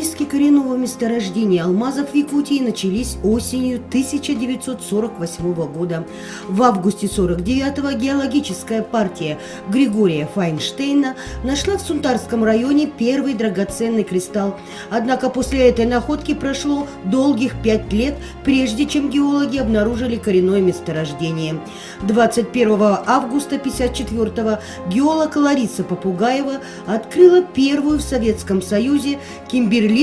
Поиски коренного месторождения алмазов в Якутии начались осенью 1948 года. В августе 1949-го геологическая партия Григория Файнштейна нашла в Сунтарском районе первый драгоценный кристалл. Однако после этой находки прошло долгих 5 лет, прежде чем геологи обнаружили коренное месторождение. 21 августа 1954-го геолог Лариса Попугаева открыла первую в Советском Союзе кимберлитовую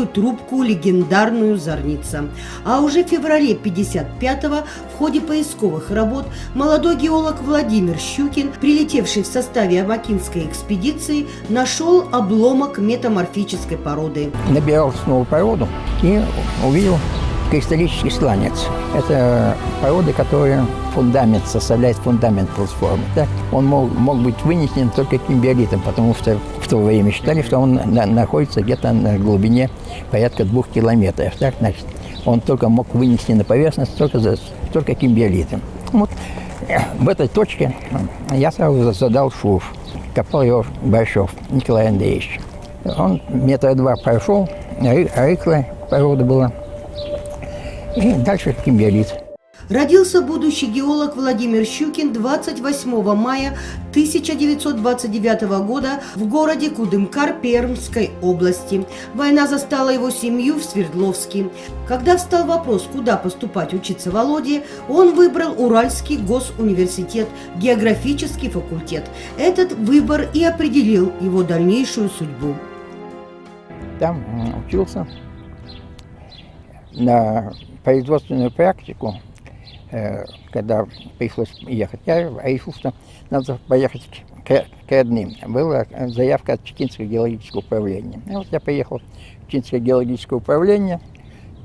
трубку легендарную «Зорница». А уже в феврале 1955-го в ходе поисковых работ молодой геолог Владимир Щукин, прилетевший в составе Амакинской экспедиции, нашел обломок метаморфической породы. Набирал снова породу и увидел кристаллический сланец. Это порода, которая составляет фундамент платформы. Да? Он мог быть вынесен только кимберлитом, потому что в то время считали, что он находится где-то на глубине порядка 2 километров. Так? Значит, он только мог вынести на поверхность только кимберлитом. Вот в этой точке я сразу задал шурф. Копал его Большов Николай Андреевич. Он 2 метра прошел, рыхлая порода была. И дальше кимберлит. Родился будущий геолог Владимир Щукин 28 мая 1929 года в городе Кудымкар Пермской области. Война застала его семью в Свердловске. Когда встал вопрос, куда поступать учиться Володе, он выбрал Уральский госуниверситет, географический факультет. Этот выбор и определил его дальнейшую судьбу. Там учился на производственную практику. Когда пришлось ехать, я решил, что надо поехать к родным. Была заявка от Читинского геологического управления. И вот я поехал в Читинское геологическое управление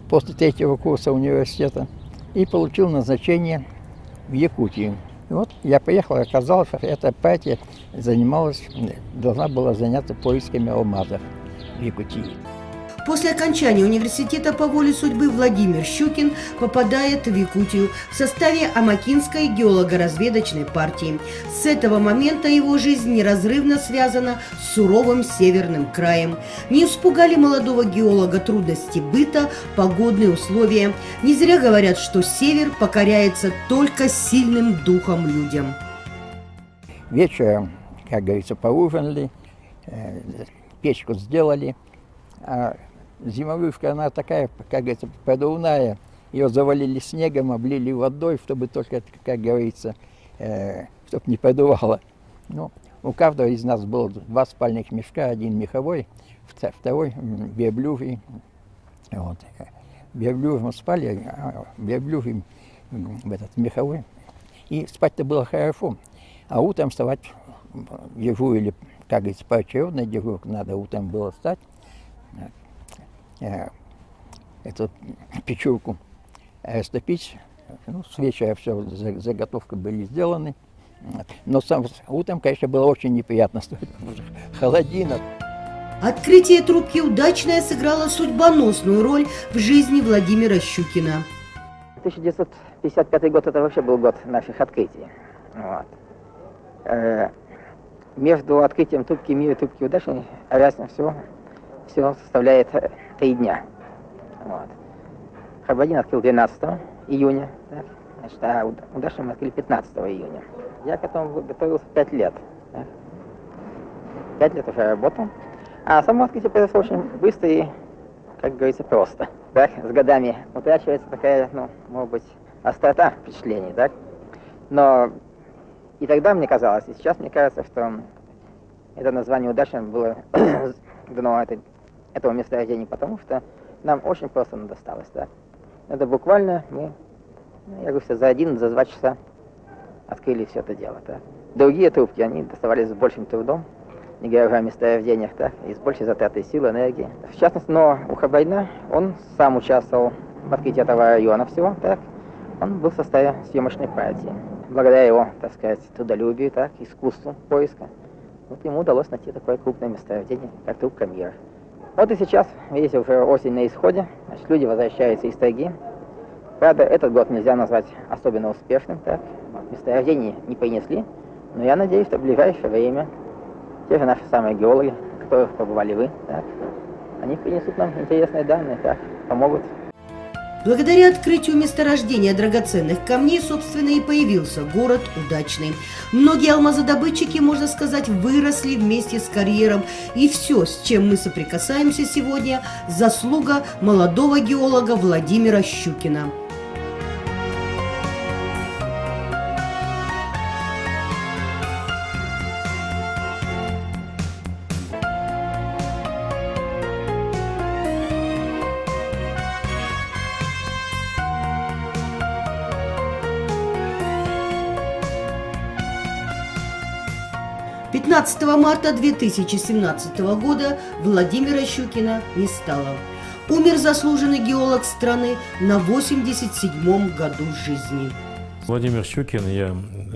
после 3-го курса университета и получил назначение в Якутию. И вот я поехал, оказалось, что эта партия должна была заняться поисками алмазов в Якутии. После окончания университета по воле судьбы Владимир Щукин попадает в Якутию в составе Амакинской геолого-разведочной партии. С этого момента его жизнь неразрывно связана с суровым северным краем. Не испугали молодого геолога трудности быта, погодные условия. Не зря говорят, что север покоряется только сильным духом людям. Вечером, как говорится, поужинали, печку сделали. Зимовушка, она такая, как говорится, продувная. Ее завалили снегом, облили водой, чтобы только, как говорится, чтобы не продувало. Ну, у каждого из нас было 2 спальных мешка, один меховой, второй верблюжий. Вот. Верблюжим спали, верблюжим в этот меховой. И спать-то было хорошо. А утром вставать дежурили, как говорится, поочередно дежурка, надо утром было встать. Эту печурку растопить. Ну, с вечера все, заготовки были сделаны. Но утром, конечно, было очень неприятно. Холодина. Открытие трубки удачное сыграло судьбоносную роль в жизни Владимира Щукина. 1955 год – это вообще был год наших открытий. Вот. Между открытием трубки мира и трубки удачной разница всего составляет 3 дня. Вот. Хабадин открыл 12 июня, так? Значит, а удачно мы открыли 15 июня. Я к этому готовился 5 лет. Так? 5 лет уже работал. А само открытие произошло очень быстро и, как говорится, просто. Так? С годами утрачивается такая, может быть, острота впечатлений. Так? Но и тогда мне казалось, и сейчас мне кажется, что это название удачно было дано этого месторождения, потому что нам очень просто досталось. Да? Это буквально я говорю, за 1-2 часа открыли все это дело. Да? Другие трубки, они доставались с большим трудом, не говоря о месторождениях, да? И с большей затратой сил, энергии. В частности, но у Хабайна, он сам участвовал в открытии этого района всего, так? Он был в составе съемочной партии. Благодаря его, так сказать, трудолюбию, так, искусству поиска, вот ему удалось найти такое крупное месторождение, как трубка мира. Вот и сейчас, видите, уже осень на исходе, значит, люди возвращаются из тайги. Правда, этот год нельзя назвать особенно успешным, так, месторождений не принесли, но я надеюсь, что в ближайшее время те же наши самые геологи, в которых побывали вы, так, они принесут нам интересные данные, так, помогут. Благодаря открытию месторождения драгоценных камней, собственно, и появился город Удачный. Многие алмазодобытчики, можно сказать, выросли вместе с карьером. И все, с чем мы соприкасаемся сегодня, заслуга молодого геолога Владимира Щукина. «15 марта 2017 года Владимира Щукина не стало. Умер заслуженный геолог страны на 87-м году жизни. Владимир Щукин, я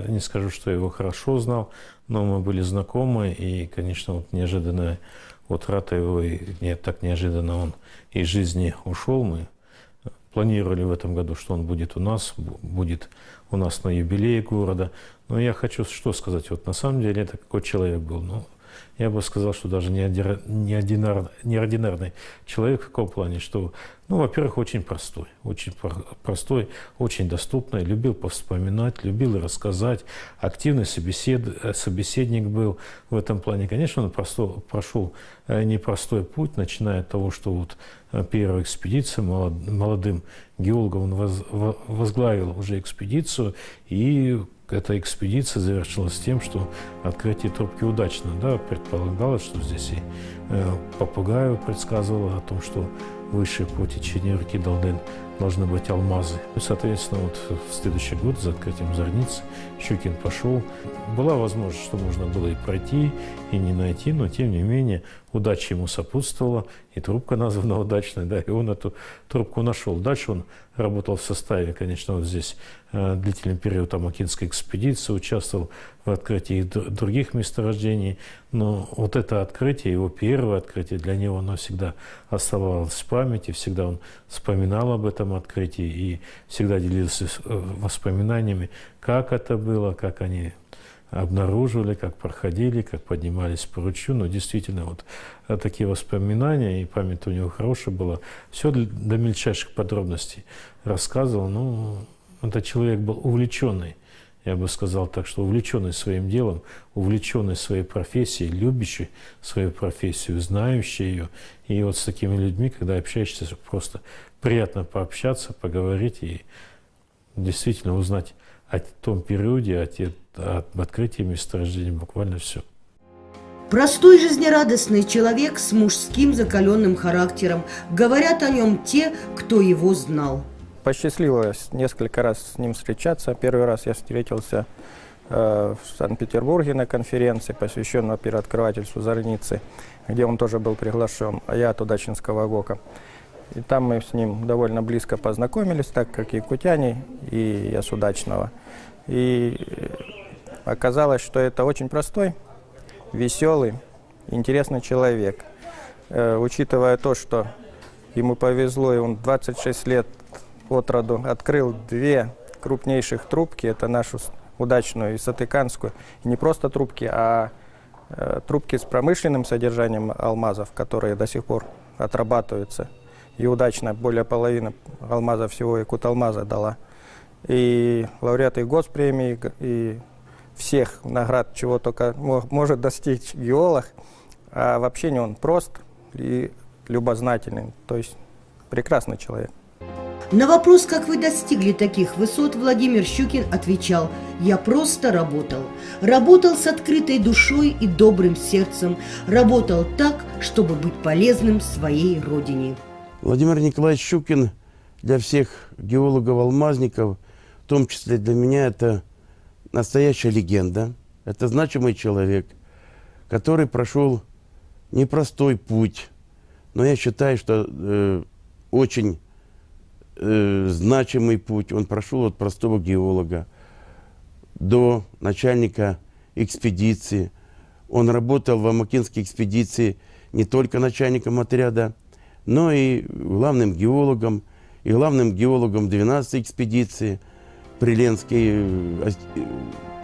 не скажу, что я его хорошо знал, но мы были знакомы, и, конечно, вот неожиданная утрата его, и так неожиданно он из жизни ушел. Мы планировали в этом году, что он будет у нас на юбилее города. Но я хочу что сказать. Вот на самом деле это какой человек был. Ну, я бы сказал, что даже неординарный человек в каком плане, что, ну, во-первых, очень простой, очень доступный, любил повспоминать, любил рассказать, активный собеседник был в этом плане. Конечно, он прошел непростой путь, начиная от того, что вот первая экспедиция, молодым геологом он возглавил уже экспедицию, и эта экспедиция завершилась тем, что открытие трубки удачно. Да, предполагалось, что здесь и Попугаева предсказывала о том, что выше по течению реки Далден должны быть алмазы. И, соответственно, вот в следующий год за открытием зорницы Щукин пошел. Была возможность, что можно было и пройти, и не найти, но тем не менее удача ему сопутствовала, и трубка названа удачной, да, и он эту трубку нашел. Дальше он работал в составе, конечно, вот здесь длительный период Амакинской экспедиции, участвовал в открытии других месторождений, но вот это открытие, его первое открытие, для него оно всегда оставалось в памяти, всегда он вспоминал об этом открытии и всегда делился воспоминаниями, как это было, как они обнаруживали, как проходили, как поднимались по ручью. Но действительно, вот такие воспоминания, и память у него хорошая была. Все до мельчайших подробностей рассказывал. Ну, этот человек был увлеченный, я бы сказал так, что увлеченный своим делом, увлеченный своей профессией, любящий свою профессию, знающий ее. И вот с такими людьми, когда общаешься, просто приятно пообщаться, поговорить и действительно узнать о том периоде, об открытии месторождения, буквально все. Простой жизнерадостный человек с мужским закаленным характером. Говорят о нем те, кто его знал. Посчастливилось несколько раз с ним встречаться. Первый раз я встретился в Санкт-Петербурге на конференции, посвященной первооткрывательству зорницы, где он тоже был приглашен, а я от Удачинского ГОКа. И там мы с ним довольно близко познакомились, так как якутяне, и я с Удачного. И оказалось, что это очень простой, веселый, интересный человек. Учитывая то, что ему повезло, и он 26 лет от роду открыл две крупнейших трубки, это нашу Удачную и Сатыканскую. И не просто трубки, а трубки с промышленным содержанием алмазов, которые до сих пор отрабатываются. И Удачная более половины алмаза всего Якуталмаза дала. И лауреаты госпремии, и всех наград, чего только может достичь геолог. А в общении он прост и любознательный, то есть прекрасный человек. На вопрос, как вы достигли таких высот, Владимир Щукин отвечал: «Я просто работал. Работал с открытой душой и добрым сердцем. Работал так, чтобы быть полезным своей родине». Владимир Николаевич Щукин для всех геологов-алмазников, в том числе для меня, это настоящая легенда. Это значимый человек, который прошел непростой путь, но я считаю, что очень значимый путь. Он прошел от простого геолога до начальника экспедиции. Он работал в Амакинской экспедиции не только начальником отряда, но и главным геологом 12-й экспедиции при Ленском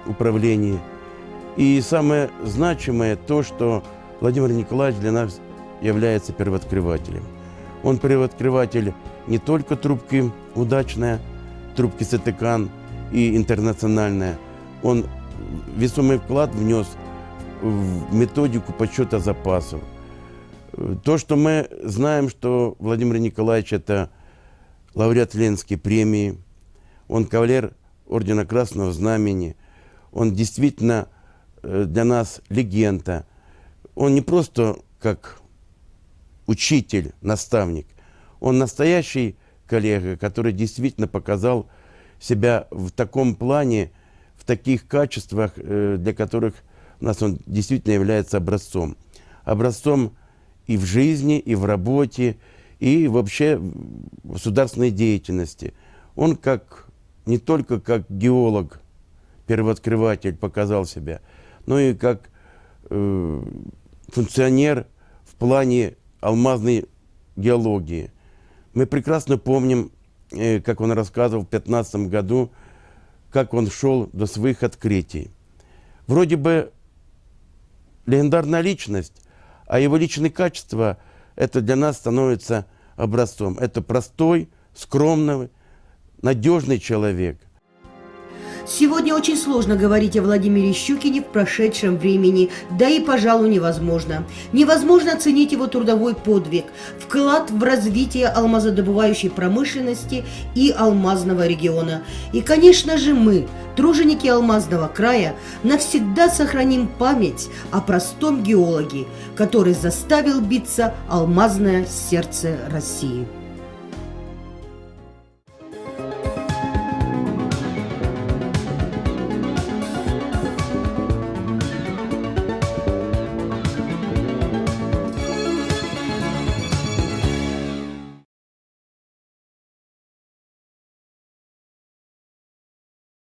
управлении. И самое значимое то, что Владимир Николаевич для нас является первооткрывателем. Он первооткрыватель не только трубки «Удачная», трубки «Сетекан» и «Интернациональная». Он весомый вклад внес в методику подсчета запасов. То, что мы знаем, что Владимир Николаевич – это лауреат Ленинской премии, он кавалер Ордена Красного Знамени, он действительно для нас легенда. Он не просто как учитель, наставник, он настоящий коллега, который действительно показал себя в таком плане, в таких качествах, для которых у нас он действительно является образцом. Образцом и в жизни, и в работе, и вообще в государственной деятельности. Он не только как геолог, первооткрыватель показал себя, но и как функционер в плане алмазной геологии. Мы прекрасно помним, как он рассказывал в 2015 году, как он шел до своих открытий. Вроде бы легендарная личность, а его личные качества, это для нас становится образцом. Это простой, скромный, надежный человек. Сегодня очень сложно говорить о Владимире Щукине в прошедшем времени, да и, пожалуй, невозможно. Невозможно оценить его трудовой подвиг, вклад в развитие алмазодобывающей промышленности и алмазного региона. И, конечно же, мы, труженики алмазного края, навсегда сохраним память о простом геологе, который заставил биться алмазное сердце России.